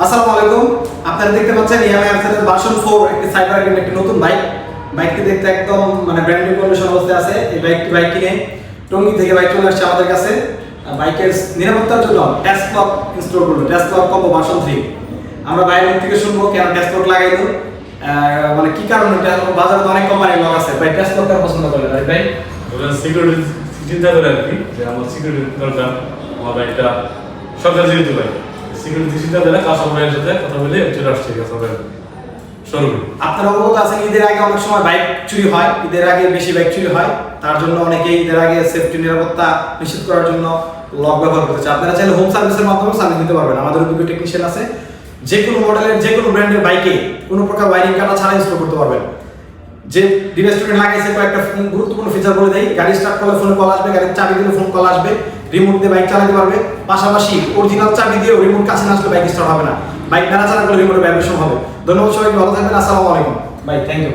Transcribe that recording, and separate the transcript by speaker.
Speaker 1: আসসালামু আলাইকুম। আপনারা দেখতে পাচ্ছেন ইয়ামাহা এফজেড ভার্সন 4 একটি সাইবার কিনে একটি নতুন বাইক। বাইকটি দেখতে একদম ব্র্যান্ড নিউ কন্ডিশন অবস্থায় আছে। এই বাইক কিনে টঙ্গী থেকে বাইক চলে আসছে আমাদের কাছে। বাইকের নিরাপত্তার জন্য টেস্ট লক ইনস্টল করলো, টেস্ট লক কম্বো ভার্সন 3। আমরা বাইরের মুখ থেকে শুনবো কেন টেস্ট লক লাগাইলো, কি কারণে। বাজারে তো অনেক কোম্পানির লক আছে, ভাই টেস্ট লক কার পছন্দ করে ভাই?
Speaker 2: ওরা সিকিউরিটি চিন্তা করে আর কি, যে আমার সিকিউরিটি দরকার, আমার বাইকটা সরকার যেহেতু ভাই সিকিউরিটি চিন্তা করে কাস্টমার ভাইয়ের সাথে কথা বলে চলে আসছে কাস্টমার শোরুমে।
Speaker 1: আপনার অবগত আছেন ঈদের আগে অনেক সময় বাইক চুরি হয়, ঈদের আগে বেশি বাইক চুরি হয়। তার জন্য অনেকেই ঈদের আগে সেফটি নিরাপত্তা নিশ্চিত করার জন্য লক ব্যবহার করতে চায়। আপনারা চাইলে হোম সার্ভিসের মাধ্যমে সার্ভিস দিতে পারবেন। আমাদের অভিজ্ঞ টেকনিশিয়ান আছে, যে কোনো মডেলের যে কোনো ব্র্যান্ডের বাইকে কোনো প্রকার ওয়ারিং কাটা ছাড়া ইনস্টল করতে পারবেন। যে ডিভাইস স্টুডেন্ট লাগাইছে কয়েকটা গুরুত্বপূর্ণ ফিচার বলে দেই। গাড়ি স্টার্ট করলে ফোনে কল আসবে, গাড়ির চাবি দিলে ফোন কল আসবে, রিমোট দিয়ে বাইক চালাতে পারবে। পাশাপাশি অরিজিনাল চাবি দিয়েও রিমোট কাছে না আসলে বাইক স্টার্ট হবে না, বাইক নাড়াচাড়া করলে রিমোটের ভাইব্রেশন হবে। ধন্যবাদ সবাইকে, ভালো থাকবেন। আসসালামু আলাইকুম ভাই, থ্যাংক ইউ।